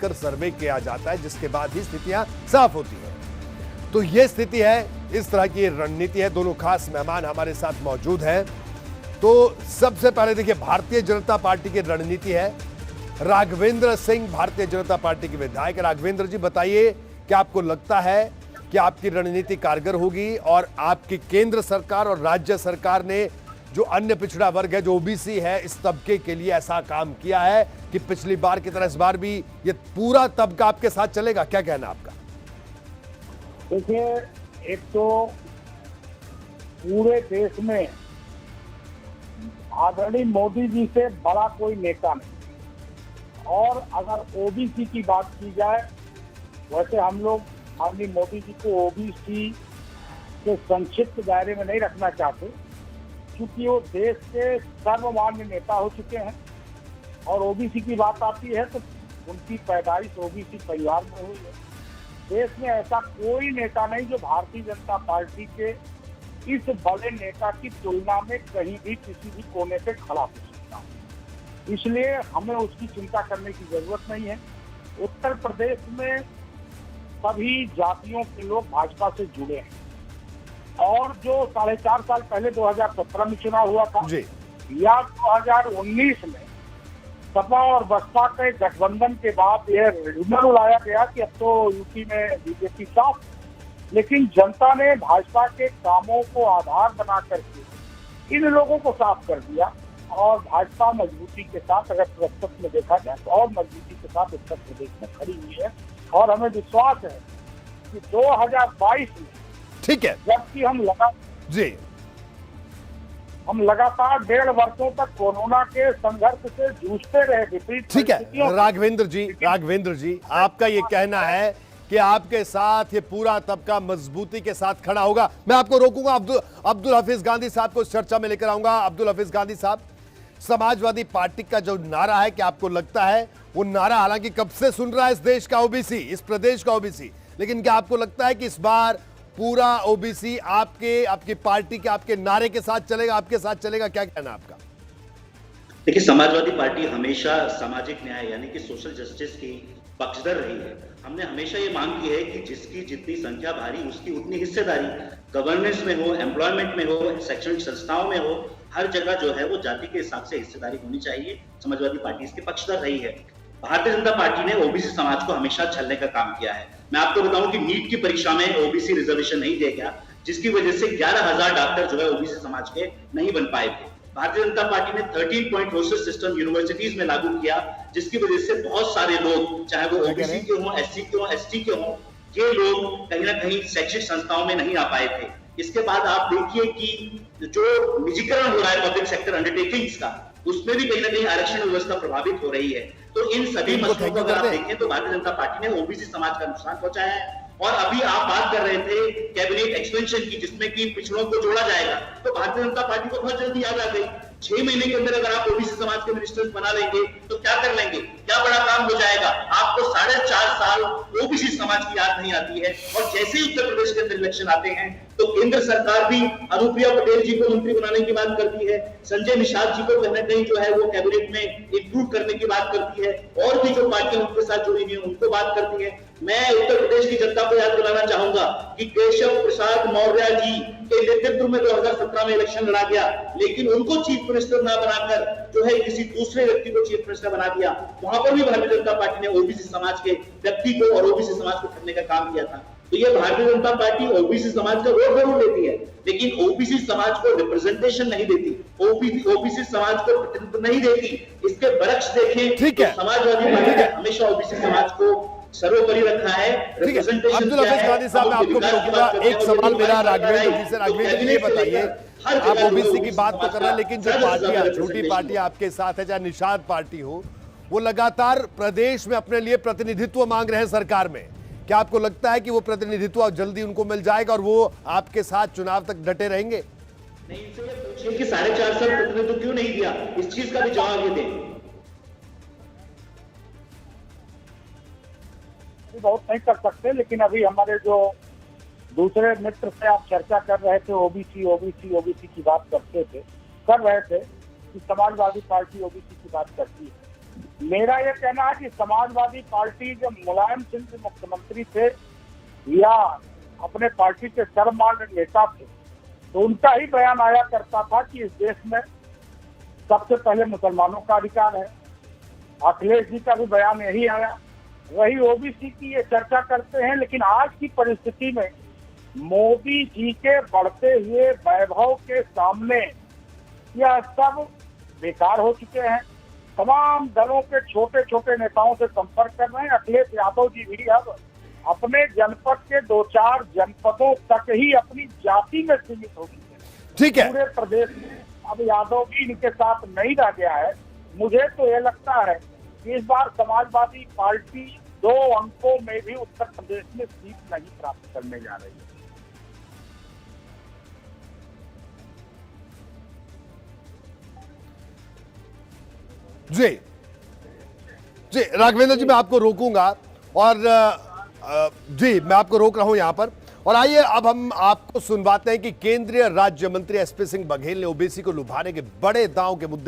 कर सर्वे किया जाता है, जिसके बाद ही स्थितियां साफ होती हैं। तो यह स्थिति है, इस तरह की रणनीति है। दोनों खास मेहमान हमारे साथ मौजूद हैं। तो सबसे पहले देखिए, भारतीय जनता पार्टी की रणनीति है। राघवेंद्र सिंह भारतीय जनता पार्टी के विधायक। राघवेंद्र जी, बताइए कि आपको लगता है कि आपकी रणनीति कारगर होगी और आपकी केंद्र सरकार और राज्य सरकार ने जो अन्य पिछड़ा वर्ग है, जो ओबीसी है, इस तबके के लिए ऐसा काम किया है कि पिछली बार की तरह इस बार भी ये पूरा तबका आपके साथ चलेगा? क्या कहना आपका? देखिए, एक तो पूरे देश में आदरणीय मोदी जी से बड़ा कोई नेता नहीं। और अगर ओबीसी की बात की जाए, वैसे हम लोग आदरणीय मोदी जी को ओबीसी के संक्षिप्त दायरे में नहीं रखना चाहते, क्योंकि वो देश के सर्वमान्य नेता हो चुके हैं। और ओबीसी की बात आती है तो उनकी पैदाइश ओबीसी परिवार में हुई है। देश में ऐसा कोई नेता नहीं जो भारतीय जनता पार्टी के इस बड़े नेता की तुलना में कहीं भी किसी भी कोने पे खड़ा हो सकता है। इसलिए हमें उसकी चिंता करने की जरूरत नहीं है। उत्तर प्रदेश में सभी जातियों के लोग भाजपा से जुड़े हैं। और जो 4.5 साल पहले 2017 में चुनाव हुआ था जी, या 2019 में सपा और बसपा के गठबंधन के बाद यह रूमर उड़ाया गया कि अब तो यूपी में बीजेपी साफ। लेकिन जनता ने भाजपा के कामों को आधार बना करके इन लोगों को साफ कर दिया और भाजपा मजबूती के साथ, अगर प्रस्तुत में देखा जाए तो और मजबूती के साथ उत्तर प्रदेश में खड़ी हुई है। और हमें विश्वास है कि 2022 में, ठीक है, जबकि हम लगातार 1.5 वर्षों तक कोरोना के संघर्ष से जूझते रहे, विपरीत। ठीक है राघवेंद्र जी, आपका ये कहना है कि आपके साथ ये पूरा तबका मजबूती के साथ खड़ा होगा। मैं आपको रोकूंगा, अब्दुल हफीज गांधी साहब को चर्चा में लेकर आऊंगा। अब्दुल हफीज गांधी साहब, समाजवादी पार्टी का जो नारा है, क्या आपको लगता है वो नारा, हालांकि कब से सुन रहा है इस देश का ओबीसी, इस प्रदेश का ओबीसी, लेकिन क्या आपको लगता है कि इस बार पूरा ओबीसी आपकी पार्टी के, आपके नारे के साथ चलेगा, आपके साथ चलेगा? क्या कहना आपका? देखिए, समाजवादी पार्टी हमेशा सामाजिक न्याय यानी कि सोशल जस्टिस की पक्षधर रही है। हमने हमेशा ये मांग की है कि जिसकी जितनी संख्या भारी, उसकी उतनी हिस्सेदारी, गवर्नेंस में हो, एम्प्लॉयमेंट में हो, शैक्षणिक संस्थाओं में हो, हर जगह जो है वो जाति के हिसाब से हिस्सेदारी होनी चाहिए। समाजवादी पार्टी इसके पक्षधर रही है। भारतीय जनता पार्टी ने ओबीसी समाज को हमेशा छलने का काम किया है। मैं आपको बताऊं कि नीट की परीक्षा में ओबीसी रिजर्वेशन नहीं दिया गया, जिसकी वजह से 11,000 डॉक्टर जो है ओबीसी समाज के नहीं बन पाए थे। भारतीय जनता पार्टी ने 13 पॉइंट रोस्टर सिस्टम यूनिवर्सिटीज में लागू किया, जिसकी वजह से बहुत सारे लोग, चाहे वो ओबीसी के हों, एससी के हों, एसटी के हों, ये लोग कहीं ना कहीं शैक्षिक संस्थाओं में नहीं आ पाए थे। इसके बाद आप देखिए कि जो निजीकरण हो रहा है पब्लिक सेक्टर अंडरटेकिंग्स का, उसमें भी कहीं ना कहीं आरक्षण व्यवस्था प्रभावित हो रही है। तो इन सभी मसलों को अगर आप देखें तो भारतीय जनता पार्टी ने ओबीसी समाज का नुकसान पहुंचाया है। और अभी आप बात कर रहे थे कैबिनेट एक्सपेंशन की, जिसमें कि पिछड़ों को जोड़ा जाएगा, तो भारतीय जनता पार्टी को बहुत जल्दी याद आ गई। 6 महीने के अंदर अगर आप ओबीसी समाज के मिनिस्टर्स बना लेंगे तो क्या कर लेंगे, क्या बड़ा काम हो जाएगा। आपको 4.5 साल ओबीसी समाज की याद नहीं आती है। और जैसे ही उत्तर प्रदेश के अंदर इलेक्शन आते हैं तो केंद्र सरकार भी अनुप्रिया पटेल जी को मंत्री बनाने की बात करती है, संजय निषाद जी को कहीं ना कहीं जो है वो कैबिनेट में इंक्लूड करने की बात करती है, और भी जो पार्टियां उनके साथ जुड़ी हुई हैं उनको बात करती है। मैं उत्तर प्रदेश की जनता को याद दिलाना चाहूंगा कि केशव प्रसाद मौर्य जी के नेतृत्व में 2017 में इलेक्शन लड़ा गया, लेकिन उनको चीफ मिनिस्टर ना बनाकर जो है किसी दूसरे व्यक्ति को चीफ मिनिस्टर बना दिया। वहां पर भी भारतीय जनता पार्टी ने ओबीसी समाज के व्यक्ति को और ओबीसी समाज को ठगने का काम किया था। तो ये भारतीय जनता पार्टी ओबीसी समाज का वोट जरूर लेती है, लेकिन ओबीसी समाज को रिप्रेजेंटेशन नहीं देती, ओबीसी समाज को प्रतिनिधित्व नहीं देती। इसके बरक्स देखें तो समाजवादी पार्टी ने हमेशा ओबीसी समाज को सर्वोपरि रखा है। अब्दुल हफीज गांधी साहब, मैं आपको रोकूंगा। एक सवाल मेरा राघवेंद्र जी से। राघवेंद्र जी, ये बताइए, आप ओबीसी की बात तो कर रहे हैं, लेकिन जो पार्टियां, छोटी पार्टियां आपके साथ है, चाहे निषाद पार्टी हो, वो लगातार प्रदेश में अपने लिए प्रतिनिधित्व मांग रहे हैं सरकार में। क्या आपको लगता है कि वो प्रतिनिधित्व जल्दी उनको मिल जाएगा और वो आपके साथ चुनाव तक डटे रहेंगे? नहीं, इनसे ये पूछिए कि 4.5 साल प्रतिनिधित्व क्यों नहीं दिया, इस चीज का भी जवाब ये दें। बहुत नहीं कर सकते, लेकिन अभी हमारे जो दूसरे मित्र से आप चर्चा कर रहे थे, ओबीसी की बात कर रहे थे कि समाजवादी पार्टी ओबीसी की बात करती है। मेरा यह कहना है कि समाजवादी पार्टी जब मुलायम सिंह जी मुख्यमंत्री थे या अपने पार्टी के सर्वमान्य नेता थे, तो उनका ही बयान आया करता था कि इस देश में सबसे पहले मुसलमानों का अधिकार है। अखिलेश जी का भी बयान यही आया। वही ओबीसी की ये चर्चा करते हैं, लेकिन आज की परिस्थिति में मोदी जी के बढ़ते हुए वैभव के सामने यह सब बेकार हो चुके हैं। तमाम दलों के छोटे छोटे नेताओं से संपर्क कर रहे हैं। अखिलेश यादव जी भी अब अपने जनपद के 2-4 जनपदों तक ही अपनी जाति में सीमित हो गई है। ठीक है, पूरे प्रदेश में अब यादव भी इनके साथ नहीं रह गया है। मुझे तो ये लगता है कि इस बार समाजवादी पार्टी 2 अंकों में भी उत्तर प्रदेश में सीट नहीं प्राप्त करने जा रही है। जी जी राघवेंद्र जी, मैं आपको रोकूंगा और जी मैं आपको रोक रहा हूं यहां पर। और आइए अब हम आपको सुनवाते हैं कि केंद्रीय राज्य मंत्री एसपी सिंह बघेल ने ओबीसी को लुभाने के बड़े दांव के मुद्दे